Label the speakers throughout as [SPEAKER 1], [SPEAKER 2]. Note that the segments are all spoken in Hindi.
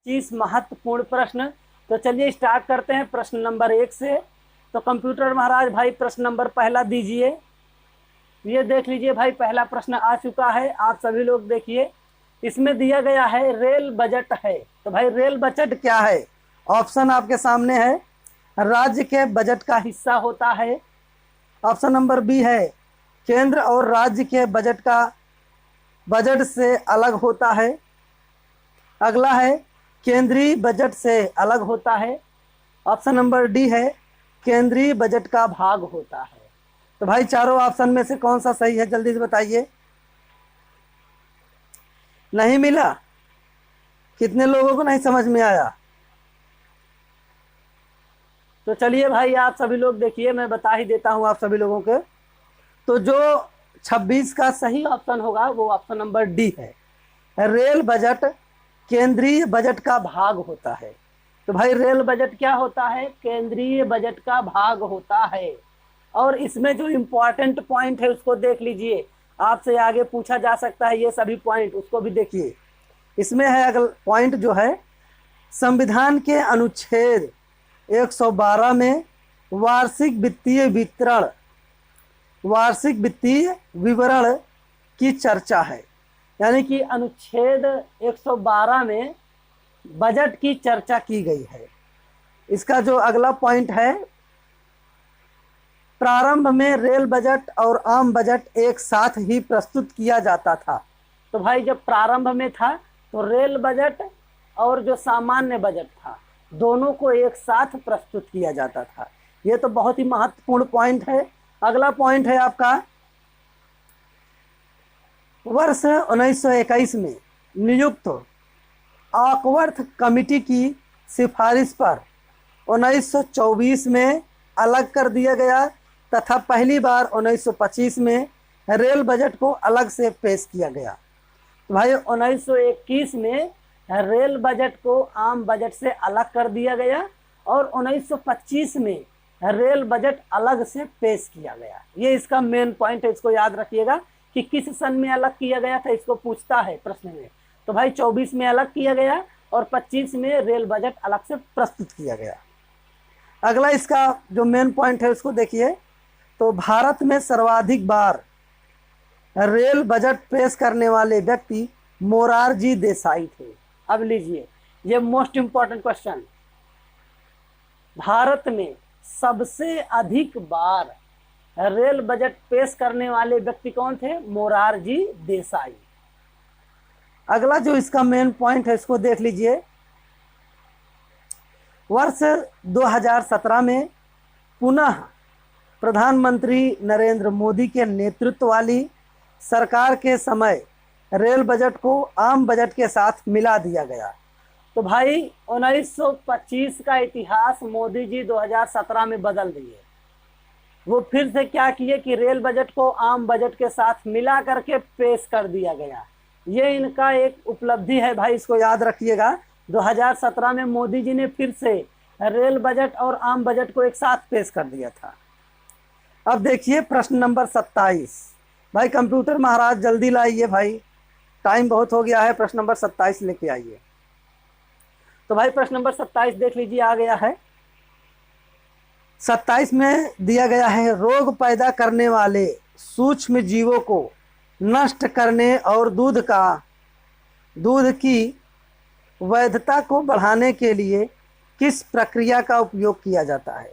[SPEAKER 1] 25 महत्वपूर्ण प्रश्न। तो चलिए स्टार्ट करते हैं प्रश्न नंबर 1 से। तो कंप्यूटर महाराज भाई प्रश्न नंबर पहला दीजिए। ये देख लीजिए भाई, पहला प्रश्न आ चुका है, आप सभी लोग देखिए। इसमें दिया गया है रेल बजट है। तो भाई रेल बजट क्या है? ऑप्शन आपके सामने है, राज्य के बजट का हिस्सा होता है। ऑप्शन नंबर बी है, केंद्र और राज्य के बजट से अलग होता है। अगला है, केंद्रीय बजट से अलग होता है। ऑप्शन नंबर डी है, केंद्रीय बजट का भाग होता है। तो भाई चारों ऑप्शन में से कौन सा सही है, जल्दी से बताइए। नहीं मिला? कितने लोगों को नहीं समझ में आया? तो चलिए भाई आप सभी लोग देखिए, मैं बता ही देता हूं आप सभी लोगों के। तो जो 26 का सही ऑप्शन होगा वो ऑप्शन नंबर डी है, रेल बजट केंद्रीय बजट का भाग होता है। तो भाई रेल बजट क्या होता है? केंद्रीय बजट का भाग होता है। और इसमें जो इम्पोर्टेंट पॉइंट है उसको देख लीजिए, आपसे आगे पूछा जा सकता है ये सभी पॉइंट, उसको भी देखिए। इसमें है अगला पॉइंट जो है, संविधान के अनुच्छेद 112 में वार्षिक वित्तीय विवरण की चर्चा है। यानी कि अनुच्छेद 112 में बजट की चर्चा की गई है। इसका जो अगला पॉइंट है, प्रारंभ में रेल बजट और आम बजट एक साथ ही प्रस्तुत किया जाता था। तो भाई जब प्रारंभ में था तो रेल बजट और जो सामान्य बजट था दोनों को एक साथ प्रस्तुत किया जाता था। ये तो बहुत ही महत्वपूर्ण पॉइंट है। अगला पॉइंट है आपका, वर्ष 1921 में नियुक्त ऑकवर्थ कमेटी की सिफारिश पर 1924 में अलग कर दिया गया तथा पहली बार 1925 में रेल बजट को अलग से पेश किया गया। तो भाई 1921 में रेल बजट को आम बजट से अलग कर दिया गया और 1925 में रेल बजट अलग से पेश किया गया। ये इसका मेन पॉइंट है, इसको याद रखिएगा कि किस सन में अलग किया गया था, इसको पूछता है प्रश्न में। तो भाई 24 में अलग किया गया और 25 में रेल बजट अलग से प्रस्तुत किया गया। अगला इसका जो मेन पॉइंट है उसको देखिए। तो भारत में सर्वाधिक बार रेल बजट पेश करने वाले व्यक्ति मोरारजी देसाई थे। अब लीजिए, ये मोस्ट इंपॉर्टेंट क्वेश्चन, भारत में सबसे अधिक बार रेल बजट पेश करने वाले व्यक्ति कौन थे? मोरारजी देसाई। अगला जो इसका मेन पॉइंट है इसको देख लीजिए। वर्ष 2017 में पुनः प्रधानमंत्री नरेंद्र मोदी के नेतृत्व वाली सरकार के समय रेल बजट को आम बजट के साथ मिला दिया गया। तो भाई 1925 का इतिहास मोदी जी 2017 में बदल दिए। वो फिर से क्या किए कि रेल बजट को आम बजट के साथ मिला करके पेश कर दिया गया। ये इनका एक उपलब्धि है भाई, इसको याद रखिएगा। 2017 में मोदी जी ने फिर से रेल बजट और आम बजट को एक साथ पेश कर दिया था। अब देखिए प्रश्न नंबर 27। भाई कंप्यूटर महाराज जल्दी लाइए भाई, टाइम बहुत हो गया है। प्रश्न नंबर 27 लेके आइए। तो भाई प्रश्न नंबर 27 देख लीजिए, आ गया है। 27 में दिया गया है, रोग पैदा करने वाले सूक्ष्म जीवों को नष्ट करने और दूध की वैधता को बढ़ाने के लिए किस प्रक्रिया का उपयोग किया जाता है?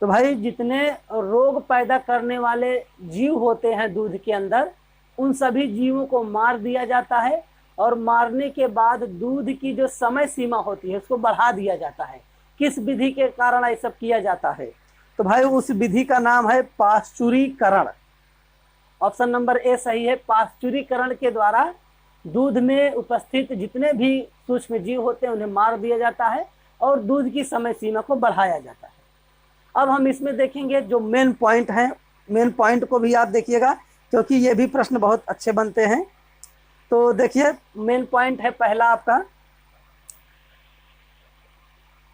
[SPEAKER 1] तो भाई जितने रोग पैदा करने वाले जीव होते हैं दूध के अंदर, उन सभी जीवों को मार दिया जाता है और मारने के बाद दूध की जो समय सीमा होती है उसको बढ़ा दिया जाता है। किस विधि के कारण ये सब किया जाता है? तो भाई उस विधि का नाम है पाश्चुरीकरण। ऑप्शन नंबर ए सही है। पाश्चुरीकरण के द्वारा दूध में उपस्थित जितने भी सूक्ष्म जीव होते हैं उन्हें मार दिया जाता है और दूध की समय सीमा को बढ़ाया जाता है। अब हम इसमें देखेंगे जो मेन पॉइंट है, मेन पॉइंट को भी आप देखिएगा क्योंकि ये भी प्रश्न बहुत अच्छे बनते हैं। तो देखिए मेन पॉइंट है पहला आपका,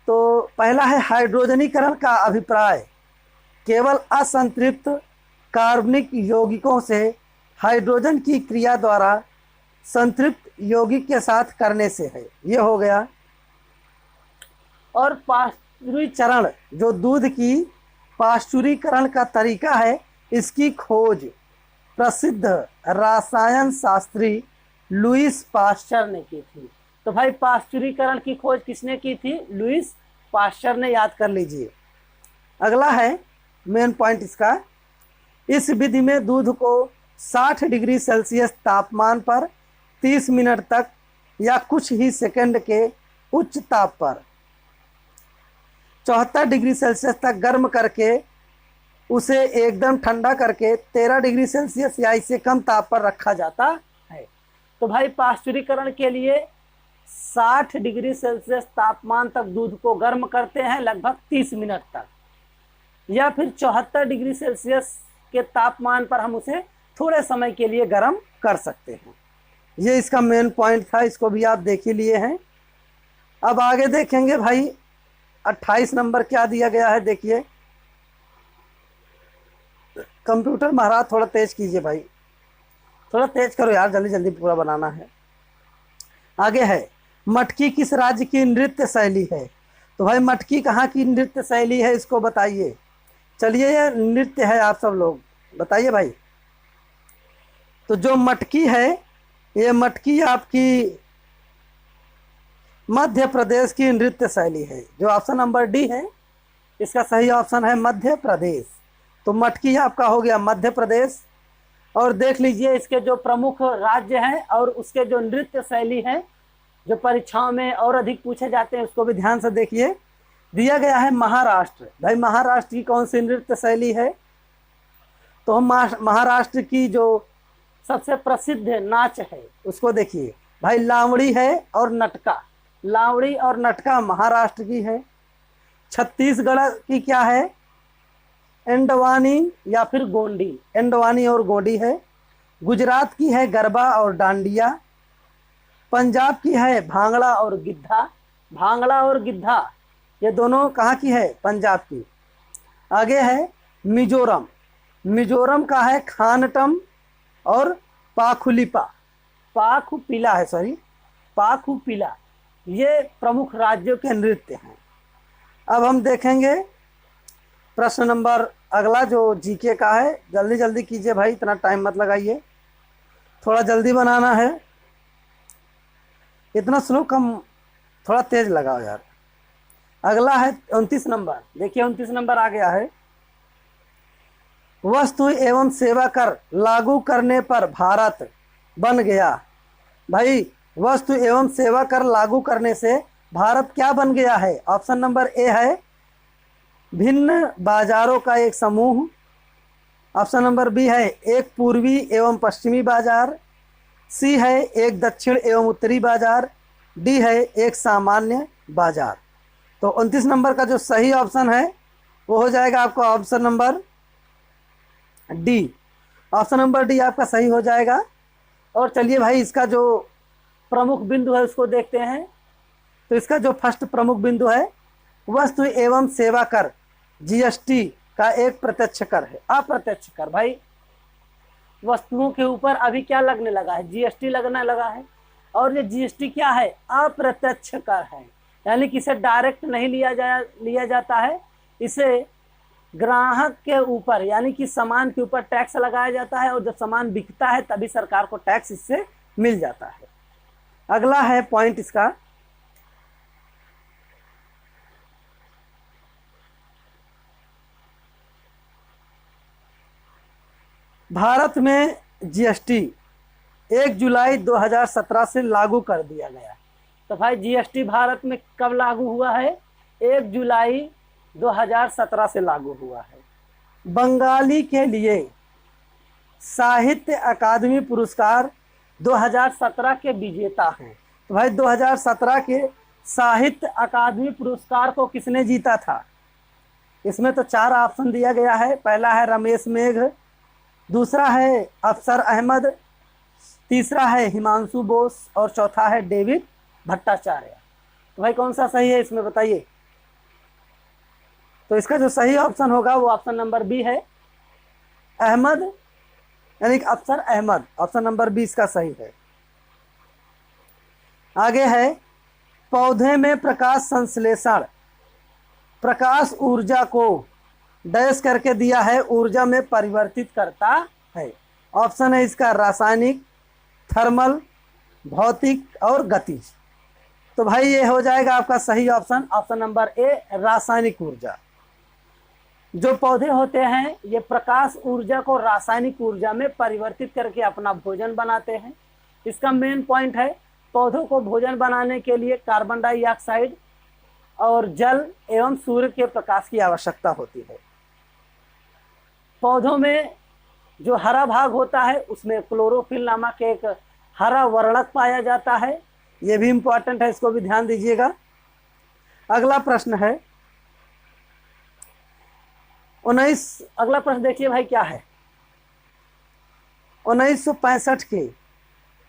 [SPEAKER 1] तो पहला है हाइड्रोजनीकरण का अभिप्राय केवल असंतृप्त कार्बनिक यौगिकों से हाइड्रोजन की क्रिया द्वारा संतृप्त यौगिक के साथ करने से है। ये हो गया। और पाश्चुरीकरण, जो दूध की पाश्चुरीकरण का तरीका है, इसकी खोज प्रसिद्ध रसायन शास्त्री लुईस पाश्चर ने की थी। तो भाई पाश्चुरीकरण की खोज किसने की थी? लुईस पाश्चर ने, याद कर लीजिए। अगला है मेन पॉइंट इसका, इस विधि में दूध को 60 डिग्री सेल्सियस तापमान पर 30 मिनट तक या कुछ ही सेकंड के उच्च ताप पर 74 डिग्री सेल्सियस तक गर्म करके उसे एकदम ठंडा करके 13 डिग्री सेल्सियस या इससे कम ताप पर रखा जाता है। तो भाई पाश्चुरीकरण के लिए 60 डिग्री सेल्सियस तापमान तक दूध को गर्म करते हैं लगभग 30 मिनट तक, या फिर 74 डिग्री सेल्सियस के तापमान पर हम उसे थोड़े समय के लिए गर्म कर सकते हैं। ये इसका मेन पॉइंट था, इसको भी आप देख ही लिए हैं। अब आगे देखेंगे भाई 28 नंबर क्या दिया गया है, देखिए। कंप्यूटर महाराज थोड़ा तेज कीजिए भाई, थोड़ा तेज करो यार, जल्दी जल्दी पूरा बनाना है। आगे है, मटकी किस राज्य की नृत्य शैली है? तो भाई मटकी कहाँ की नृत्य शैली है, इसको बताइए। चलिए ये नृत्य है, आप सब लोग बताइए भाई। तो जो मटकी है, ये मटकी आपकी मध्य प्रदेश की नृत्य शैली है। जो ऑप्शन नंबर डी है, इसका सही ऑप्शन है मध्य प्रदेश। तो मटकी आपका हो गया मध्य प्रदेश। और देख लीजिए इसके जो प्रमुख राज्य हैं और उसके जो नृत्य शैली है, जो परीक्षाओं में और अधिक पूछे जाते हैं, उसको भी ध्यान से देखिए। दिया गया है महाराष्ट्र। भाई महाराष्ट्र की कौन सी नृत्य शैली है? तो हम महाराष्ट्र की जो सबसे प्रसिद्ध नाच है उसको देखिए भाई, लावड़ी है और नटका। लावड़ी और नटका महाराष्ट्र की है। छत्तीसगढ़ की क्या है? एंडवानी या फिर गोंडी। एंडवानी और गोंडी है। गुजरात की है गरबा और डांडिया। पंजाब की है भांगड़ा और गिद्धा। भांगड़ा और गिद्धा ये दोनों कहाँ की है? पंजाब की। आगे है मिजोरम। मिजोरम का है खानटम और पाखुलिपा। पाखुपिला है, सॉरी, पाखुपिला। ये प्रमुख राज्यों के नृत्य हैं। अब हम देखेंगे प्रश्न नंबर अगला जो जीके का है। जल्दी जल्दी कीजिए भाई, इतना टाइम मत लगाइए, थोड़ा जल्दी बनाना है। इतना स्लो कम, थोड़ा तेज लगाओ यार। अगला है 29 नंबर। देखिए 29 नंबर आ गया है, वस्तु एवं सेवा कर लागू करने पर भारत बन गया। भाई वस्तु एवं सेवा कर लागू करने से भारत क्या बन गया है? ऑप्शन नंबर ए है भिन्न बाजारों का एक समूह। ऑप्शन नंबर बी है एक पूर्वी एवं पश्चिमी बाजार। सी है एक दक्षिण एवं उत्तरी बाजार। डी है एक सामान्य बाजार। तो 29 नंबर का जो सही ऑप्शन है वो हो जाएगा आपका option number D. Option number D आपका सही हो जाएगा। और चलिए भाई इसका जो प्रमुख बिंदु है उसको देखते हैं। तो इसका जो फर्स्ट प्रमुख बिंदु है, वस्तु एवं सेवा कर जीएसटी का एक प्रत्यक्ष कर है। अप्रत्यक्ष कर, भाई वस्तुओं के ऊपर अभी क्या लगने लगा है? जीएसटी लगने लगा है। और ये जीएसटी क्या है? अप्रत्यक्ष कर है, यानी कि इसे डायरेक्ट नहीं लिया जाता है। इसे ग्राहक के ऊपर यानी कि सामान के ऊपर टैक्स लगाया जाता है, और जब सामान बिकता है तभी सरकार को टैक्स इससे मिल जाता है। अगला है पॉइंट इसका, भारत में जीएसटी 1 जुलाई 2017 से लागू कर दिया गया। तो भाई जीएसटी भारत में कब लागू हुआ है? 1 जुलाई 2017 से लागू हुआ है। बंगाली के लिए साहित्य अकादमी पुरस्कार 2017 के विजेता हैं। तो भाई 2017 के साहित्य अकादमी पुरस्कार को किसने जीता था? इसमें तो 4 ऑप्शन दिया गया है। पहला है रमेश मेघ, दूसरा है अफसर अहमद, तीसरा है हिमांशु बोस और चौथा है डेविड भट्टाचार्य। तो भाई कौन सा सही है इसमें बताइए? तो इसका जो सही ऑप्शन होगा वो ऑप्शन नंबर बी है, अहमद, यानी कि अफसर अहमद। ऑप्शन नंबर बी इसका सही है। आगे है पौधे में प्रकाश संश्लेषण प्रकाश ऊर्जा को डैश करके दिया है, ऊर्जा में परिवर्तित करता है। ऑप्शन है इसका रासायनिक, थर्मल, भौतिक और गतिज। तो भाई ये हो जाएगा आपका सही ऑप्शन, ऑप्शन नंबर ए, रासायनिक ऊर्जा। जो पौधे होते हैं ये प्रकाश ऊर्जा को रासायनिक ऊर्जा में परिवर्तित करके अपना भोजन बनाते हैं। इसका मेन पॉइंट है पौधों को भोजन बनाने के लिए कार्बन डाइऑक्साइड और जल एवं सूर्य के प्रकाश की आवश्यकता होती है। पौधों में जो हरा भाग होता है उसमें क्लोरोफिल नामक एक हरा वर्णक पाया जाता है, ये भी इंपॉर्टेंट है, इसको भी ध्यान दीजिएगा। अगला प्रश्न है 19, अगला प्रश्न देखिए भाई क्या है। 1965 के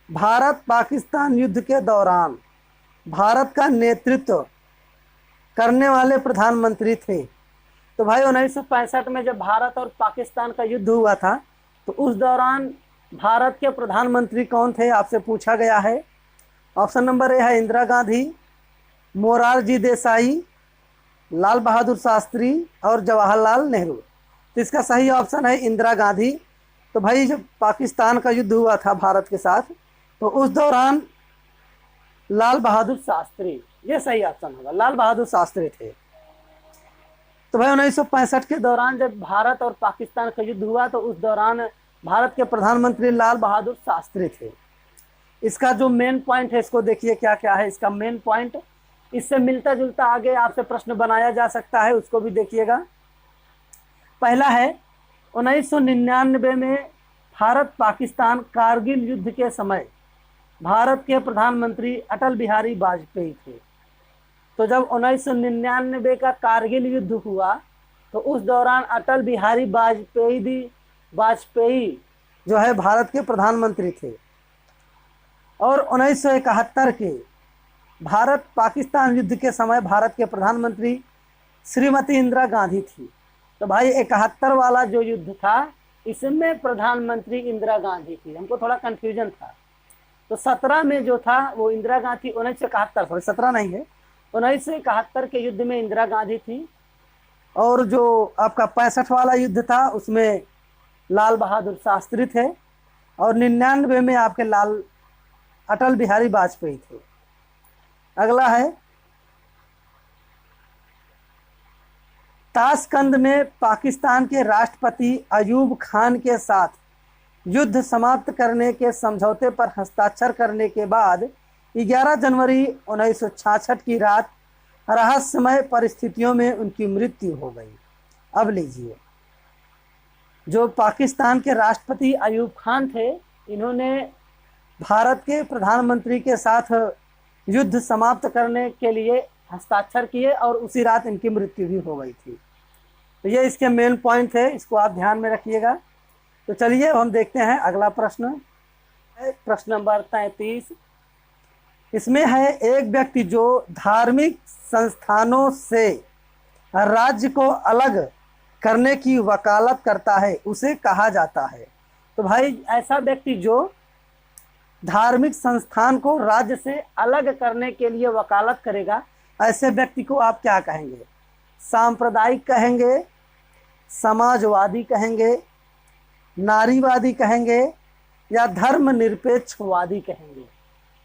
[SPEAKER 1] भारत पाकिस्तान युद्ध के दौरान भारत का नेतृत्व करने वाले प्रधानमंत्री थे। तो भाई 1965 में जब भारत और पाकिस्तान का युद्ध हुआ था तो उस दौरान भारत के प्रधानमंत्री कौन थे, आपसे पूछा गया है। ऑप्शन नंबर ए है इंदिरा गांधी, मोरारजी देसाई, लाल बहादुर शास्त्री और जवाहरलाल नेहरू। तो इसका सही ऑप्शन है इंदिरा गांधी। तो भाई जब पाकिस्तान का युद्ध हुआ था भारत के साथ तो उस दौरान लाल बहादुर शास्त्री, ये सही ऑप्शन होगा, लाल बहादुर शास्त्री थे। तो भाई 1965 के दौरान जब भारत और पाकिस्तान का युद्ध हुआ तो उस दौरान भारत के प्रधानमंत्री लाल बहादुर शास्त्री थे। इसका जो मेन पॉइंट है इसको देखिए क्या क्या है। इसका मेन पॉइंट इससे मिलता जुलता आगे आपसे प्रश्न बनाया जा सकता है, उसको भी देखिएगा। पहला है 1999 में भारत पाकिस्तान कारगिल युद्ध के समय भारत के प्रधानमंत्री अटल बिहारी वाजपेयी थे। तो जब 1999 का कारगिल युद्ध हुआ तो उस दौरान अटल बिहारी वाजपेयी जो है भारत के प्रधानमंत्री थे। और 1971 के भारत पाकिस्तान युद्ध के समय भारत के प्रधानमंत्री श्रीमती इंदिरा गांधी थी। तो भाई 71 वाला जो युद्ध था इसमें प्रधानमंत्री इंदिरा गांधी थी, हमको थोड़ा कंफ्यूजन था। तो 17 में जो था वो इंदिरा गांधी, 1971 सॉरी 17 नहीं है, 1971 के युद्ध में इंदिरा गांधी थी। और जो आपका 65 वाला युद्ध था उसमें लाल बहादुर शास्त्री थे। और 99 में आपके अटल बिहारी वाजपेयी थे। अगला है ताशकंद में पाकिस्तान के राष्ट्रपति अयूब खान के साथ युद्ध समाप्त करने के समझौते पर हस्ताक्षर करने के बाद 11 जनवरी 1966 की रात रहस्यमय परिस्थितियों में उनकी मृत्यु हो गई। अब लीजिए, जो पाकिस्तान के राष्ट्रपति अयूब खान थे इन्होंने भारत के प्रधानमंत्री के साथ युद्ध समाप्त करने के लिए हस्ताक्षर किए और उसी रात इनकी मृत्यु भी हो गई थी। तो ये इसके मेन पॉइंट थे, इसको आप ध्यान में रखिएगा। तो चलिए हम देखते हैं अगला प्रश्न, प्रश्न नंबर 33। इसमें है एक व्यक्ति जो धार्मिक संस्थानों से राज्य को अलग करने की वकालत करता है उसे कहा जाता है। तो भाई ऐसा व्यक्ति जो धार्मिक संस्थान को राज्य से अलग करने के लिए वकालत करेगा ऐसे व्यक्ति को आप क्या कहेंगे? सांप्रदायिक कहेंगे, समाजवादी कहेंगे, नारीवादी कहेंगे या धर्मनिरपेक्षवादी कहेंगे?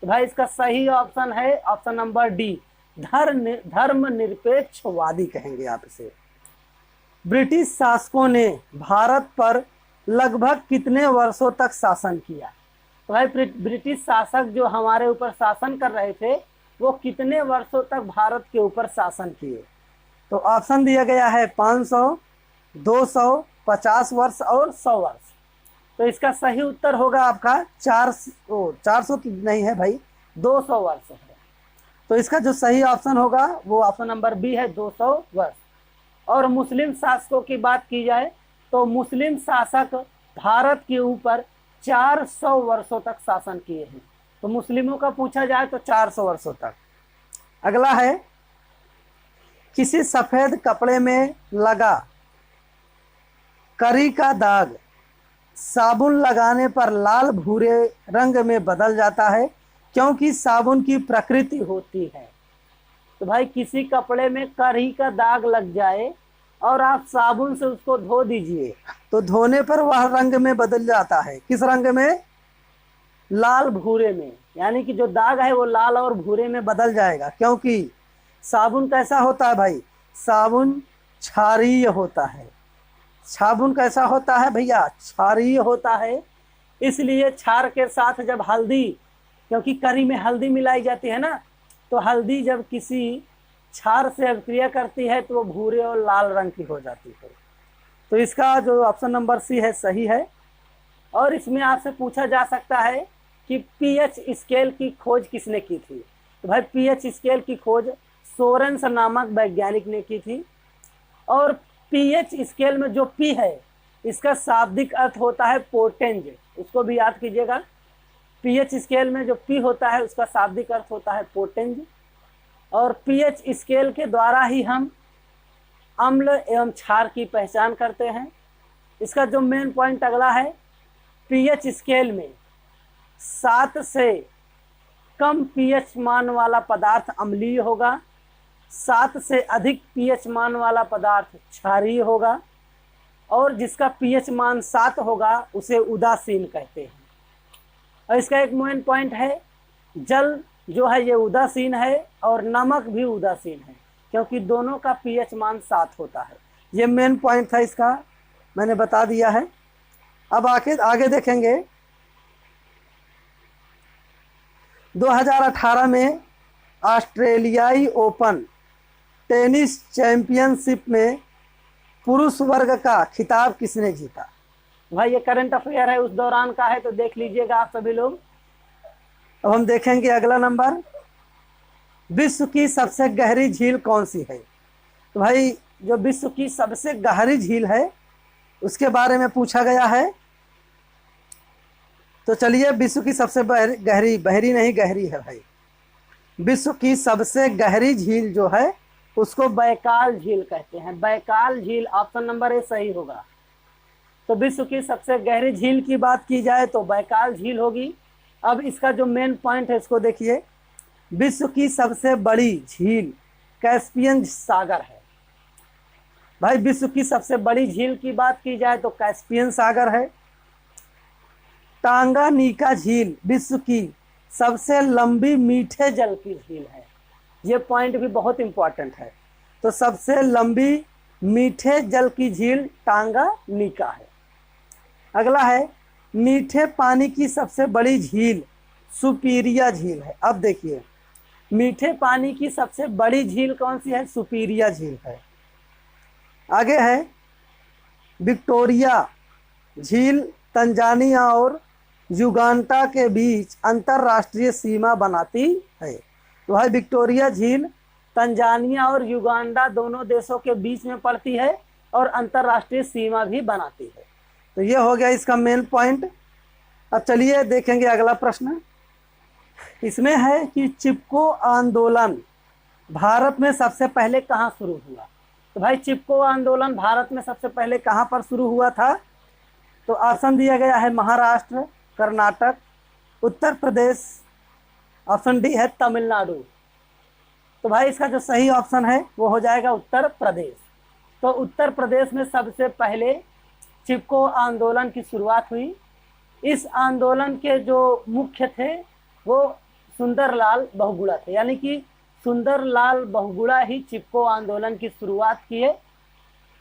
[SPEAKER 1] तो भाई इसका सही ऑप्शन है ऑप्शन नंबर डी, धर्मनिरपेक्षवादी कहेंगे आप इसे। ब्रिटिश शासकों ने भारत पर लगभग कितने वर्षों तक शासन किया? तो भाई ब्रिटिश शासक जो हमारे ऊपर शासन कर रहे थे वो कितने वर्षों तक भारत के ऊपर शासन किए? तो ऑप्शन दिया गया है 500, 200, 50 वर्ष और 100 वर्ष। तो इसका सही उत्तर होगा आपका 400 नहीं है भाई, 200 वर्ष है। तो इसका जो सही ऑप्शन होगा वो ऑप्शन नंबर बी है, 200 वर्ष। और मुस्लिम शासकों की बात की जाए तो मुस्लिम शासक भारत के ऊपर 400 वर्षों तक शासन किए हैं। तो मुस्लिमों का पूछा जाए तो 400 वर्षों तक। अगला है किसी सफेद कपड़े में लगा करी का दाग साबुन लगाने पर लाल भूरे रंग में बदल जाता है क्योंकि साबुन की प्रकृति होती है। तो भाई किसी कपड़े में करही का दाग लग जाए और आप साबुन से उसको धो दीजिए तो धोने पर वह रंग में बदल जाता है। किस रंग में? लाल भूरे में। यानी कि जो दाग है वो लाल और भूरे में बदल जाएगा, क्योंकि साबुन कैसा होता है भाई? साबुन क्षारीय होता है। साबुन कैसा होता है भैया? क्षारीय होता है। इसलिए क्षार के साथ जब हल्दी, क्योंकि करी में हल्दी मिलाई जाती है ना, तो हल्दी जब किसी क्षार से अभिक्रिया करती है तो वो भूरे और लाल रंग की हो जाती है। तो इसका जो ऑप्शन नंबर सी है सही है। और इसमें आपसे पूछा जा सकता है कि पीएच स्केल की खोज किसने की थी? तो भाई पीएच स्केल की खोज सोरेंस नामक वैज्ञानिक ने की थी। और पीएच स्केल में जो पी है इसका शाब्दिक अर्थ होता है पोटेंज, उसको भी याद कीजिएगा। पीएच स्केल में जो पी होता है उसका शाब्दिक अर्थ होता है पोटेंज। और पीएच स्केल के द्वारा ही हम अम्ल एवं क्षार की पहचान करते हैं। इसका जो मेन पॉइंट अगला है, पीएच स्केल में 7 से कम पीएच मान वाला पदार्थ अम्लीय होगा, 7 से अधिक पीएच मान वाला पदार्थ क्षारीय होगा, और जिसका पीएच मान 7 होगा उसे उदासीन कहते हैं। और इसका एक मेन पॉइंट है, जल जो है ये उदासीन है और नमक भी उदासीन है, क्योंकि दोनों का पीएच मान 7 होता है। ये मेन पॉइंट था, इसका मैंने बता दिया है। अब आगे देखेंगे 2018 में ऑस्ट्रेलियाई ओपन टेनिस चैंपियनशिप में पुरुष वर्ग का खिताब किसने जीता? भाई ये करंट अफेयर है, उस दौरान का है, तो देख लीजिएगा आप सभी लोग। अब हम देखेंगे अगला नंबर, विश्व की सबसे गहरी झील कौन सी है? तो भाई जो विश्व की सबसे गहरी झील है उसके बारे में पूछा गया है। तो चलिए, विश्व की सबसे गहरी है भाई, विश्व की सबसे गहरी झील जो है उसको बैकाल झील कहते हैं। बैकाल झील, ऑप्शन नंबर ए सही होगा। तो विश्व की सबसे गहरी झील की बात की जाए तो बैकाल झील होगी। अब इसका जो मेन पॉइंट है इसको देखिए, विश्व की सबसे बड़ी झील कैस्पियन सागर है। भाई विश्व की सबसे बड़ी झील की बात की जाए तो कैस्पियन सागर है। टांगानिका झील विश्व की सबसे लंबी मीठे जल की झील है। ये पॉइंट भी बहुत इंपॉर्टेंट है। तो सबसे लंबी मीठे जल की झील टांगानिका है। अगला है, मीठे पानी की सबसे बड़ी झील सुपीरिया झील है। अब देखिए, मीठे पानी की सबसे बड़ी झील कौन सी है? सुपीरिया झील है। आगे है, विक्टोरिया झील तंजानिया और युगांडा के बीच अंतरराष्ट्रीय सीमा बनाती है। तो भाई विक्टोरिया झील तंजानिया और युगांडा दोनों देशों के बीच में पड़ती है और अंतरराष्ट्रीय सीमा भी बनाती है। तो ये हो गया इसका मेन पॉइंट। अब चलिए देखेंगे अगला प्रश्न। इसमें है कि चिपको आंदोलन भारत में सबसे पहले कहाँ शुरू हुआ? तो भाई चिपको आंदोलन भारत में सबसे पहले कहाँ पर शुरू हुआ था? तो ऑप्शन दिया गया है महाराष्ट्र, कर्नाटक, उत्तर प्रदेश, ऑप्शन डी है तमिलनाडु। तो भाई इसका जो सही ऑप्शन है वो हो जाएगा उत्तर प्रदेश। तो उत्तर प्रदेश में सबसे पहले चिपको आंदोलन की शुरुआत हुई। इस आंदोलन के जो मुख्य थे वो सुंदरलाल बहुगुणा थे, यानी कि सुंदरलाल बहुगुणा ही चिपको आंदोलन की शुरुआत किए।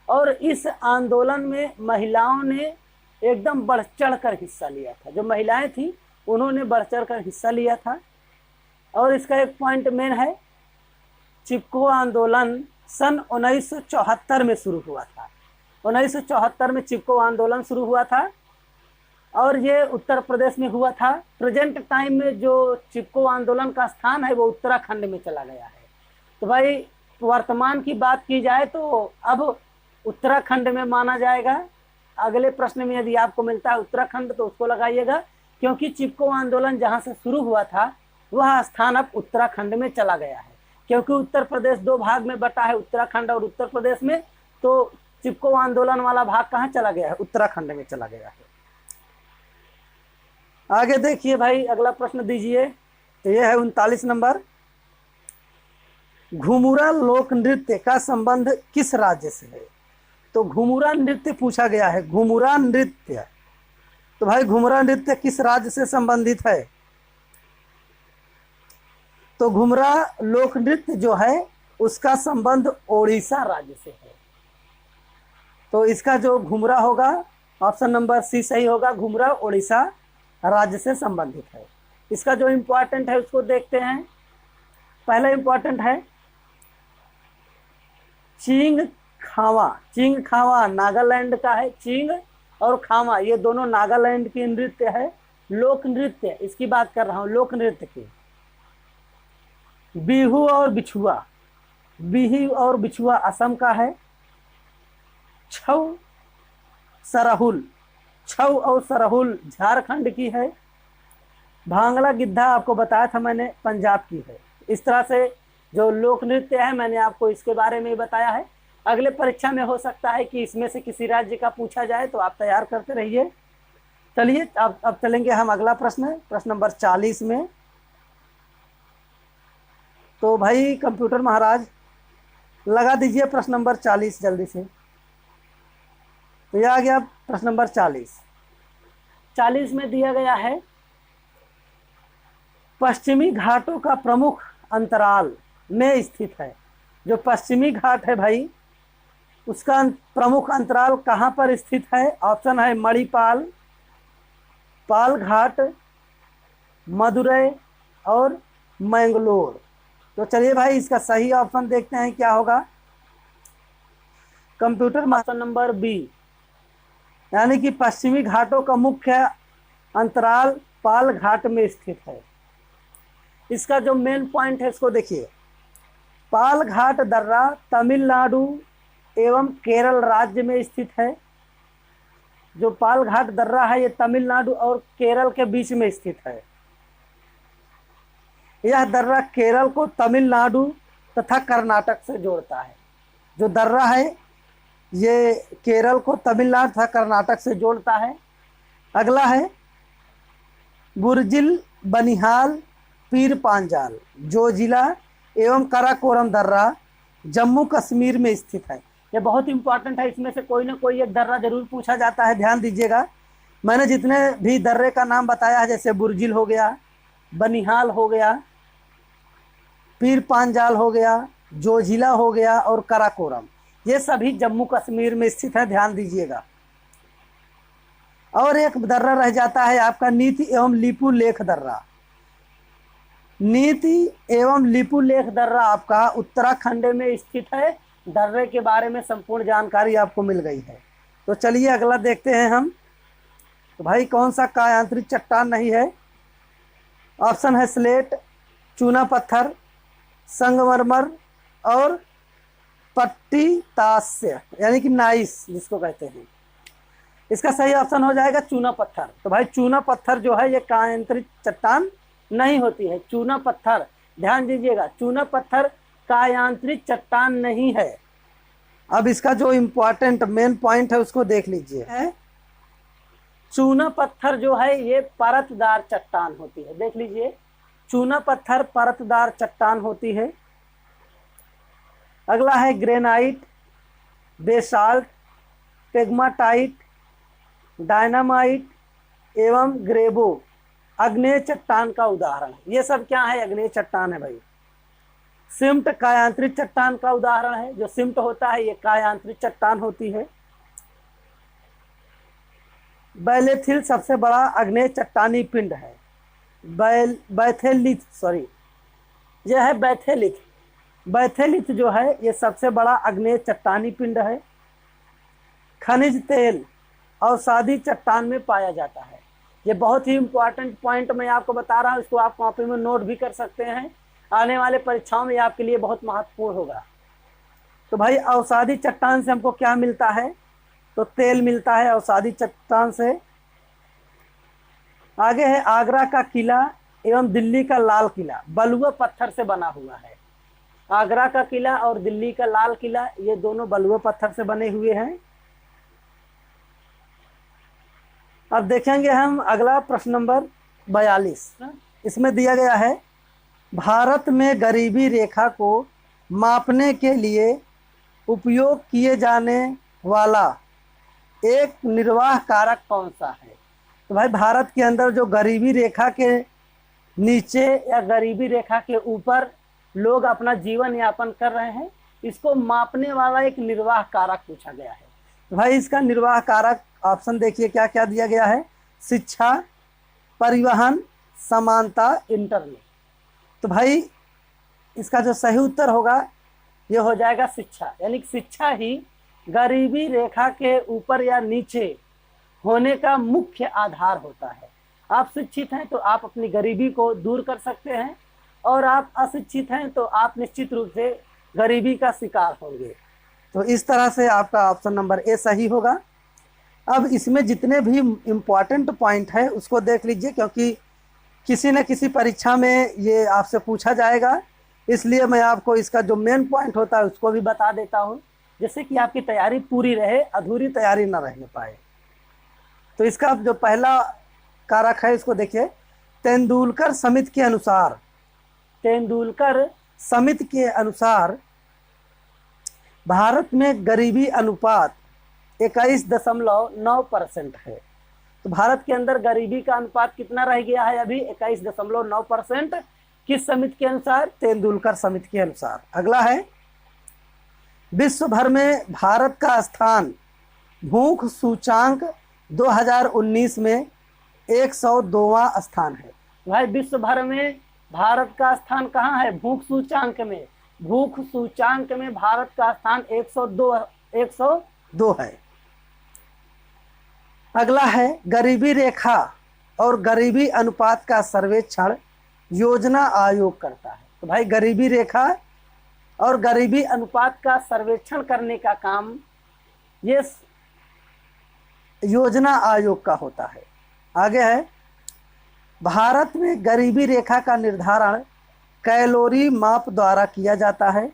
[SPEAKER 1] और इस आंदोलन में महिलाओं ने एकदम बढ़ चढ़ कर हिस्सा लिया था। जो महिलाएं थी उन्होंने बढ़ चढ़ कर हिस्सा लिया था। और इसका एक पॉइंट मेन है, चिपको आंदोलन सन 1974 में शुरू हुआ था। 1974 में चिपको आंदोलन शुरू हुआ था और ये उत्तर प्रदेश में हुआ था। प्रेजेंट टाइम में जो चिपको आंदोलन का स्थान है वो उत्तराखंड में चला गया है। तो भाई वर्तमान की बात की जाए तो अब उत्तराखंड में माना जाएगा। अगले प्रश्न में यदि आपको मिलता है उत्तराखंड तो उसको लगाइएगा, क्योंकि चिपको आंदोलन जहाँ से शुरू हुआ था वह स्थान अब उत्तराखंड में चला गया है। क्योंकि उत्तर प्रदेश 2 भाग में बटा है, उत्तराखंड और उत्तर प्रदेश में, तो चिपको आंदोलन वाला भाग कहाँ चला गया है? उत्तराखंड में चला गया है। आगे देखिए भाई, अगला प्रश्न दीजिए। तो यह है 39 नंबर। घुमुरा लोक नृत्य का संबंध किस राज्य से है? तो घुमुरा नृत्य पूछा गया है, घुमुरा नृत्य। तो भाई घुमुरा नृत्य किस राज्य से संबंधित है? तो घुमुरा लोक नृत्य जो है उसका संबंध ओडिशा राज्य से है। तो इसका जो घुमुरा होगा ऑप्शन नंबर सी सही होगा, घुमुरा ओडिशा राज्य से संबंधित है। इसका जो इम्पोर्टेंट है उसको देखते हैं। पहला इम्पोर्टेंट है चिंग खावा। चिंग खावा नागालैंड का है। चिंग और खावा ये दोनों नागालैंड की नृत्य है, लोक नृत्य। इसकी बात कर रहा हूँ, लोक नृत्य की। बिहू और बिछुआ, बिहू और बिछुआ असम का है। छऊ सरहुल, छऊ और सरहुल झारखंड की है। भांगड़ा गिद्धा आपको बताया था मैंने, पंजाब की है। इस तरह से जो लोक नृत्य है मैंने आपको इसके बारे में बताया है। अगले परीक्षा में हो सकता है कि इसमें से किसी राज्य का पूछा जाए, तो आप तैयार करते रहिए। चलिए अब चलेंगे हम अगला प्रश्न, प्रश्न नंबर 40 में। तो भाई कंप्यूटर महाराज लगा दीजिए प्रश्न नंबर 40 जल्दी से। तो यह आ गया प्रश्न नंबर 40। 40 में दिया गया है पश्चिमी घाटों का प्रमुख अंतराल में स्थित है। जो पश्चिमी घाट है भाई उसका प्रमुख अंतराल कहाँ पर स्थित है? ऑप्शन है मणिपाल, पाल घाट, मदुरै और मैंगलोर। तो चलिए भाई इसका सही ऑप्शन देखते हैं क्या होगा। कंप्यूटर ऑप्शन नंबर बी, यानी कि पश्चिमी घाटों का मुख्य अंतराल पाल घाट में स्थित है। इसका जो मेन पॉइंट है इसको देखिए। पाल घाट दर्रा तमिलनाडु एवं केरल राज्य में स्थित है। जो पाल घाट दर्रा है ये तमिलनाडु और केरल के बीच में स्थित है। यह दर्रा केरल को तमिलनाडु तथा कर्नाटक से जोड़ता है। जो दर्रा है ये केरल को तमिलनाडु तथा कर्नाटक से जोड़ता है। अगला है बुर्जिल बनिहाल पीर पांजाल, जो जिला एवं काराकोरम दर्रा जम्मू कश्मीर में स्थित है। ये बहुत इंपॉर्टेंट है, इसमें से कोई ना कोई एक दर्रा जरूर पूछा जाता है, ध्यान दीजिएगा। मैंने जितने भी दर्रे का नाम बताया है, जैसे बुर्जिल हो गया, बनिहाल हो गया, पीर पांजाल हो गया, जोजिला हो गया और काराकोरम, ये सभी जम्मू कश्मीर में स्थित है, ध्यान दीजिएगा। और एक दर्रा रह जाता है आपका नीति एवं लिपु लेख दर्रा। नीति एवं लिपु लेख दर्रा आपका उत्तराखंड में स्थित है। दर्रे के बारे में संपूर्ण जानकारी आपको मिल गई है। तो चलिए अगला देखते हैं हम। तो भाई कौन सा कायांतरित चट्टान नहीं है? ऑप्शन है स्लेट, चूना पत्थर, संगमरमर और पट्टी तास्य यानी कि नाइस जिसको कहते हैं। इसका सही ऑप्शन हो जाएगा चूना पत्थर। तो भाई चूना पत्थर जो है ये कायांतरित चट्टान नहीं होती है। चूना पत्थर, ध्यान दीजिएगा, चूना पत्थर कायांतरित चट्टान नहीं है। अब इसका जो इम्पोर्टेंट मेन पॉइंट है उसको देख लीजिए। चूना पत्थर जो है ये परतदार चट्टान होती है। देख लीजिए, चूना पत्थर परतदार चट्टान होती है। अगला है ग्रेनाइट, बेसाल्ट, पेग्माटाइट, डायनामाइट एवं ग्रेबो अग्नेय चट्टान का उदाहरण। ये सब क्या है? अग्नेय चट्टान है भाई। सिम्ट कायांतरित चट्टान का उदाहरण है। जो सिम्ट होता है ये कायांतरित चट्टान होती है। बैलेथिल सबसे बड़ा अग्नेय चट्टानी पिंड है। बैथेलिथ, सॉरी, यह है बैथेलिथ। बैथेलिथ जो है ये सबसे बड़ा अग्नेय चट्टानी पिंड है। खनिज तेल अवसादी चट्टान में पाया जाता है। ये बहुत ही इंपॉर्टेंट पॉइंट मैं आपको बता रहा हूँ, इसको आप कॉपी में नोट भी कर सकते हैं। आने वाले परीक्षाओं में आपके लिए बहुत महत्वपूर्ण होगा। तो भाई अवसादी चट्टान से हमको क्या मिलता है? तो तेल मिलता है अवसादी चट्टान से। आगे है आगरा का किला एवं दिल्ली का लाल किला बलुआ पत्थर से बना हुआ है। आगरा का किला और दिल्ली का लाल किला ये दोनों बलुआ पत्थर से बने हुए हैं। अब देखेंगे हम अगला प्रश्न नंबर 42। इसमें दिया गया है भारत में गरीबी रेखा को मापने के लिए उपयोग किए जाने वाला एक निर्वाह कारक कौन सा है? तो भाई भारत के अंदर जो गरीबी रेखा के नीचे या गरीबी रेखा के ऊपर लोग अपना जीवन यापन कर रहे हैं, इसको मापने वाला एक निर्वाह कारक पूछा गया है। तो भाई इसका निर्वाह कारक ऑप्शन देखिए क्या क्या दिया गया है। शिक्षा, परिवहन, समानता, इंटरनेट। तो भाई इसका जो सही उत्तर होगा ये हो जाएगा शिक्षा, यानी कि शिक्षा ही गरीबी रेखा के ऊपर या नीचे होने का मुख्य आधार होता है। आप शिक्षित हैं तो आप अपनी गरीबी को दूर कर सकते हैं, और आप अशिक्षित हैं तो आप निश्चित रूप से गरीबी का शिकार होंगे। तो इस तरह से आपका ऑप्शन नंबर ए सही होगा। अब इसमें जितने भी इम्पॉर्टेंट पॉइंट है उसको देख लीजिए, क्योंकि किसी न किसी परीक्षा में ये आपसे पूछा जाएगा, इसलिए मैं आपको इसका जो मेन पॉइंट होता है उसको भी बता देता हूँ, जिससे कि आपकी तैयारी पूरी रहे, अधूरी तैयारी न रहने पाए। तो इसका जो पहला कारक है इसको देखिए। तेंदुलकर समिति के अनुसार, तेंदुलकर समिति के अनुसार भारत में गरीबी अनुपात 21.9% है। तो भारत के अंदर गरीबी का अनुपात कितना रह गया है अभी? 21.9%। किस समिति के अनुसार? तेंदुलकर समिति के अनुसार। अगला है, विश्व भर में भारत का स्थान भूख सूचांक 2019 में 102वां स्थान है। भाई विश्व भर में भारत का स्थान कहाँ है? भूख सूचांक में। भूख सूचांक में भारत का स्थान 102 है। अगला है, गरीबी रेखा और गरीबी अनुपात का सर्वेक्षण योजना आयोग करता है। तो भाई गरीबी रेखा और गरीबी अनुपात का सर्वेक्षण करने का काम ये योजना आयोग का होता है। आगे है, भारत में गरीबी रेखा का निर्धारण कैलोरी माप द्वारा किया जाता है।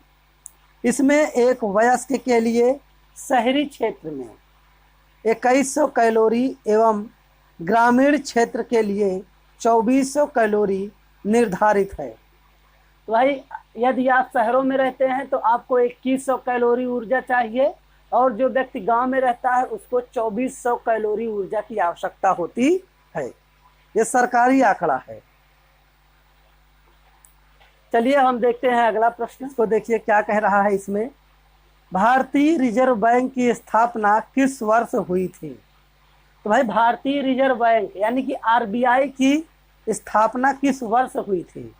[SPEAKER 1] इसमें एक वयस्क के लिए शहरी क्षेत्र में 2100 कैलोरी एवं ग्रामीण क्षेत्र के लिए 2400 कैलोरी निर्धारित है। तो भाई यदि आप शहरों में रहते हैं तो आपको 2100 कैलोरी ऊर्जा चाहिए, और जो व्यक्ति गांव में रहता है उसको 2400 कैलोरी ऊर्जा की आवश्यकता होती है। ये सरकारी आंकड़ा है। चलिए हम देखते हैं अगला प्रश्न को। देखिए क्या कह रहा है इसमें। भारतीय रिजर्व बैंक की स्थापना किस वर्ष हुई थी? तो भाई भारतीय रिजर्व बैंक यानी कि आरबीआई की स्थापना किस वर्ष हुई थी?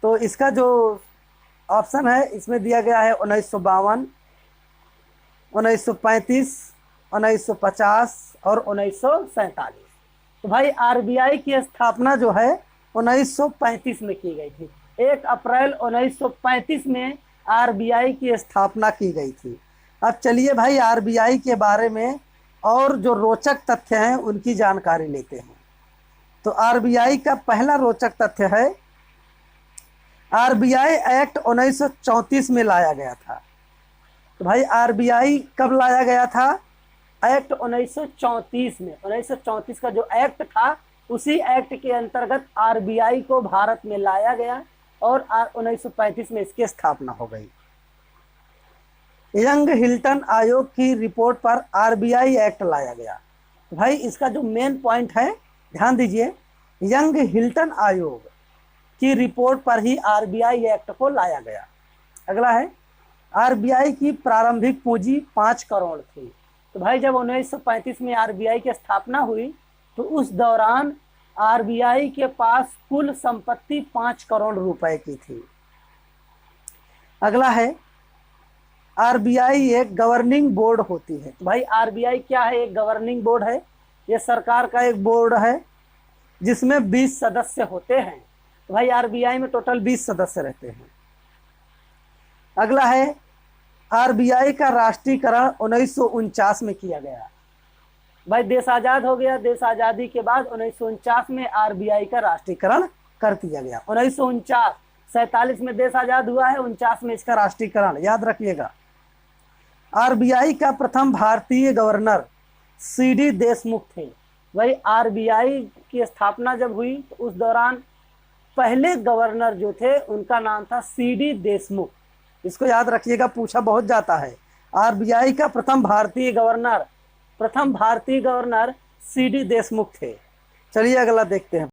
[SPEAKER 1] तो इसका जो ऑप्शन है इसमें दिया गया है 1952, 1935, 1950 और 1947। तो भाई आरबीआई की स्थापना जो है 1935 में की गई थी। 1 अप्रैल 1935 में आरबीआई की स्थापना की गई थी। अब चलिए भाई आरबीआई के बारे में और जो रोचक तथ्य हैं उनकी जानकारी लेते हैं। तो आरबीआई का पहला रोचक तथ्य है, आरबीआई एक्ट 1934 में लाया गया था। तो भाई आरबीआई कब लाया गया था? एक्ट 1934 में। 1934 का जो एक्ट था उसी एक्ट के अंतर्गत आरबीआई को भारत में लाया गया और 1935 में इसकी स्थापना हो गई। यंग हिल्टन आयोग की रिपोर्ट पर आरबीआई एक्ट लाया गया। तो भाई इसका जो मेन पॉइंट है ध्यान दीजिए, यंग हिल्टन आयोग की रिपोर्ट पर ही आरबीआई एक्ट को लाया गया। अगला है, आरबीआई की प्रारंभिक पूंजी 5 करोड़ थी। तो भाई जब 1935 में आरबीआई की स्थापना हुई तो उस दौरान आरबीआई के पास कुल संपत्ति 5 करोड़ रुपए की थी। अगला है, आरबीआई एक गवर्निंग बोर्ड होती है। तो भाई आरबीआई क्या है? एक गवर्निंग बोर्ड है। ये सरकार का एक बोर्ड है जिसमें 20 सदस्य होते हैं। तो भाई आरबीआई में टोटल 20 सदस्य रहते हैं। अगला है, आरबीआई का राष्ट्रीयकरण 1949 में किया गया। भाई देश आज़ाद हो गया, देश आज़ादी के बाद 1949 में आरबीआई का राष्ट्रीयकरण कर दिया गया। 1949, 47 में देश आज़ाद हुआ है, 49 में इसका राष्ट्रीयकरण, याद रखिएगा। आरबीआई का प्रथम भारतीय गवर्नर सीडी देशमुख थे। भाई आरबीआई की स्थापना जब हुई तो उस दौरान पहले गवर्नर जो थे उनका नाम था सीडी देशमुख। इसको याद रखिएगा, पूछा बहुत जाता है। आरबीआई का प्रथम भारतीय गवर्नर सीडी देशमुख थे। चलिए अगला देखते हैं।